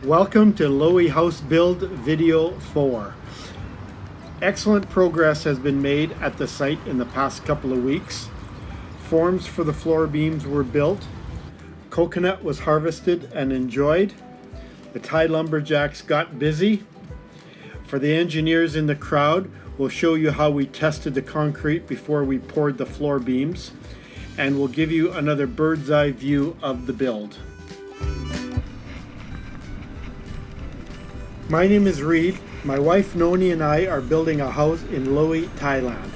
Welcome to Loei House Build Video 4. Excellent progress has been made at the site in the past couple of weeks. Forms for the floor beams were built. Coconut was harvested and enjoyed. The Thai lumberjacks got busy. For the engineers in the crowd, we'll show you how we tested the concrete before we poured the floor beams, and we'll give you another bird's eye view of the build. My name is Reed. My wife Noni and I are building a house in Loei, Thailand.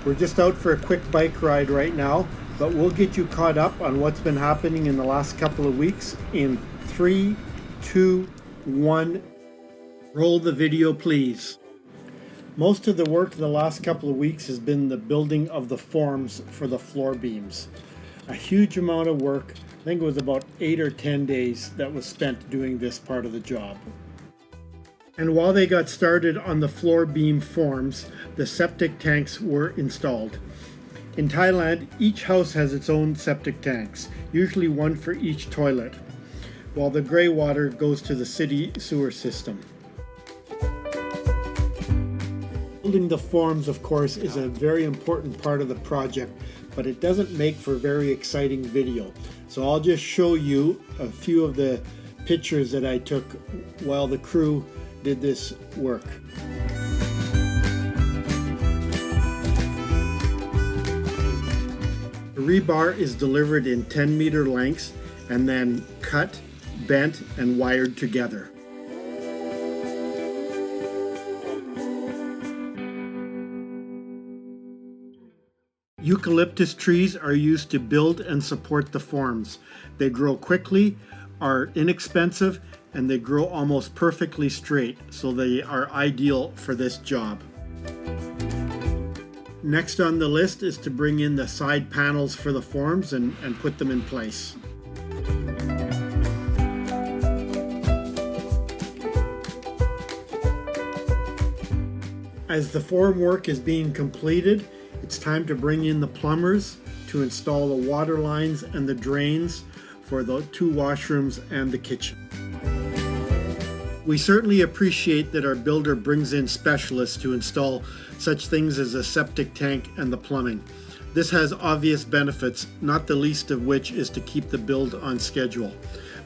We're just out for a quick bike ride right now, but we'll get you caught up on what's been happening in the last couple of weeks in 3, 2, 1. Roll the video, please. Most of the work the last couple of weeks has been the building of the forms for the floor beams. A huge amount of work. I think it was about 8 or 10 days that was spent doing this part of the job. And while they got started on the floor beam forms, the septic tanks were installed. In Thailand, each house has its own septic tanks, usually one for each toilet, while the grey water goes to the city sewer system. Building the forms, of course, is a very important part of the project, but it doesn't make for very exciting video. So I'll just show you a few of the pictures that I took while the crew did this work. The rebar is delivered in 10-meter lengths and then cut, bent, and wired together. Eucalyptus trees are used to build and support the forms. They grow quickly, are inexpensive, and they grow almost perfectly straight, so they are ideal for this job. Next on the list is to bring in the side panels for the forms and put them in place. As the form work is being completed, it's time to bring in the plumbers to install the water lines and the drains for the 2 washrooms and the kitchen. We certainly appreciate that our builder brings in specialists to install such things as a septic tank and the plumbing. This has obvious benefits, not the least of which is to keep the build on schedule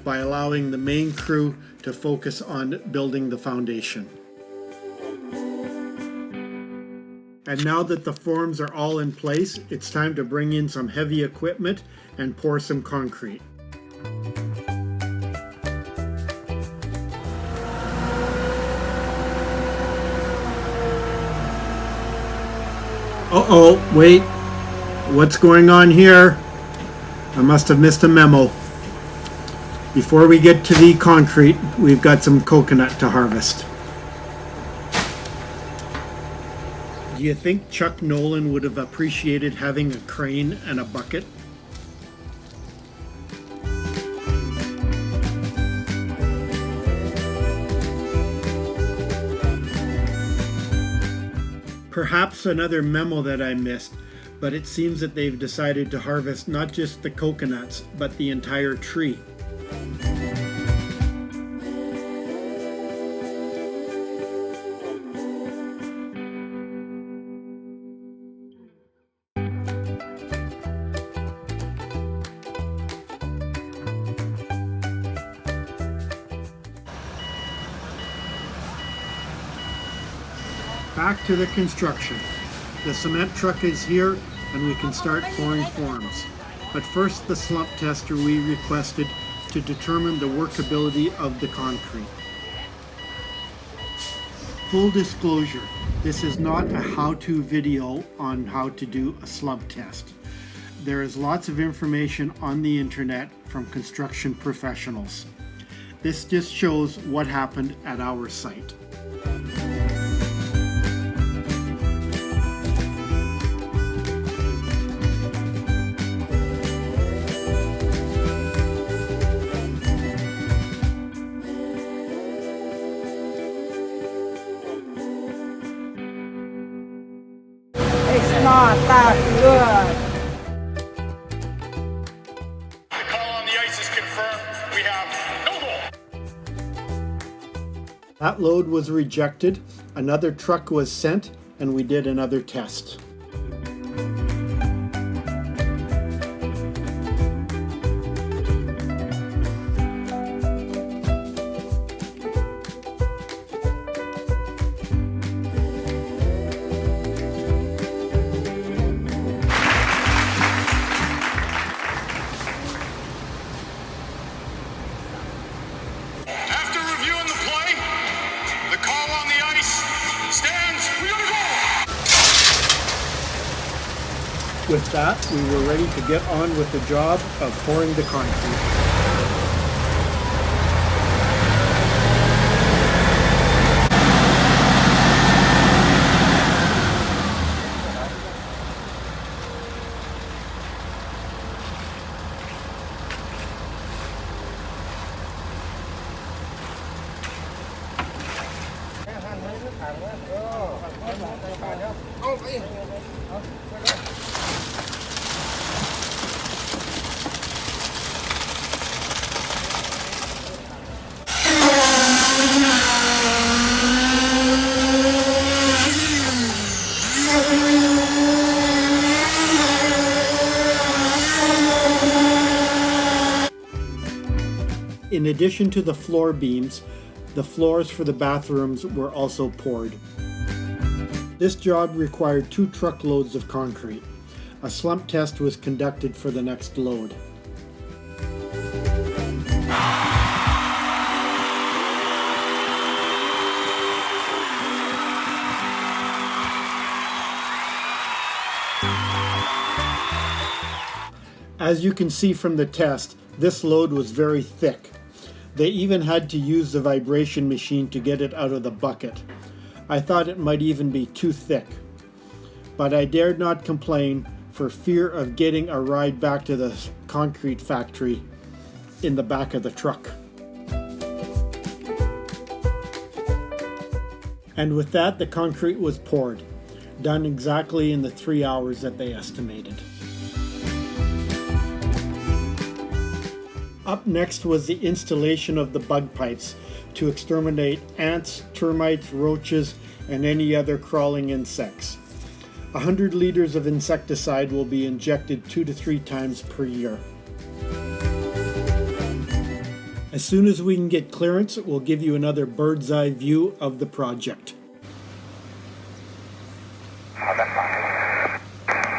by allowing the main crew to focus on building the foundation. And now that the forms are all in place, it's time to bring in some heavy equipment and pour some concrete. Uh-oh, wait. What's going on here? I must have missed a memo. Before we get to the concrete, we've got some coconut to harvest. Do you think Chuck Nolan would have appreciated having a crane and a bucket? Perhaps another memo that I missed, but it seems that they've decided to harvest not just the coconuts, but the entire tree. Back to the construction. The cement truck is here and we can start pouring forms. But first, the slump tester we requested to determine the workability of the concrete. Full disclosure, this is not a how-to video on how to do a slump test. There is lots of information on the internet from construction professionals. This just shows what happened at our site. It's not that good. The call on the ice is confirmed. We have no goal. That load was rejected, another truck was sent, and we did another test. With that, we were ready to get on with the job of pouring the concrete. In addition to the floor beams, the floors for the bathrooms were also poured. This job required 2 truckloads of concrete. A slump test was conducted for the next load. As you can see from the test, this load was very thick. They even had to use the vibration machine to get it out of the bucket. I thought it might even be too thick. But I dared not complain for fear of getting a ride back to the concrete factory in the back of the truck. And with that, the concrete was poured, done exactly in the 3 hours that they estimated. Up next was the installation of the bug pipes to exterminate ants, termites, roaches, and any other crawling insects. 100 liters of insecticide will be injected 2 to 3 times per year. As soon as we can get clearance, we'll give you another bird's eye view of the project.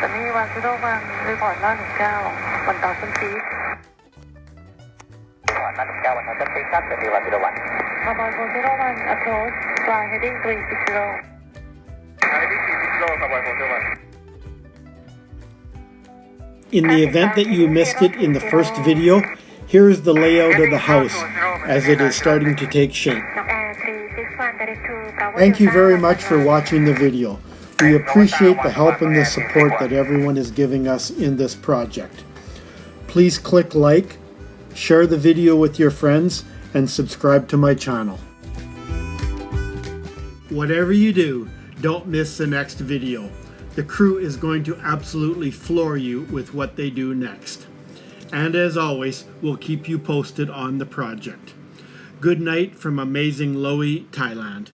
ตอนนี้วันซิโร่วันรีพอร์ตหน้า19วันต่อคุณพีควันหน้า19วันต่อคุณพีคครับเป็นวันซิโร่วันขบวนซิโร่วัน approach fly heading 360 heading 360ขบวนซิโร่วัน In the event that you missed it in the first video, here is the layout of the house as it is starting to take shape. Thank you very much for watching the video. We appreciate the help and the support that everyone is giving us in this project. Please click like, share the video with your friends, and subscribe to my channel. Whatever you do, don't miss the next video. The crew is going to absolutely floor you with what they do next. And as always, we'll keep you posted on the project. Good night from amazing Loei, Thailand.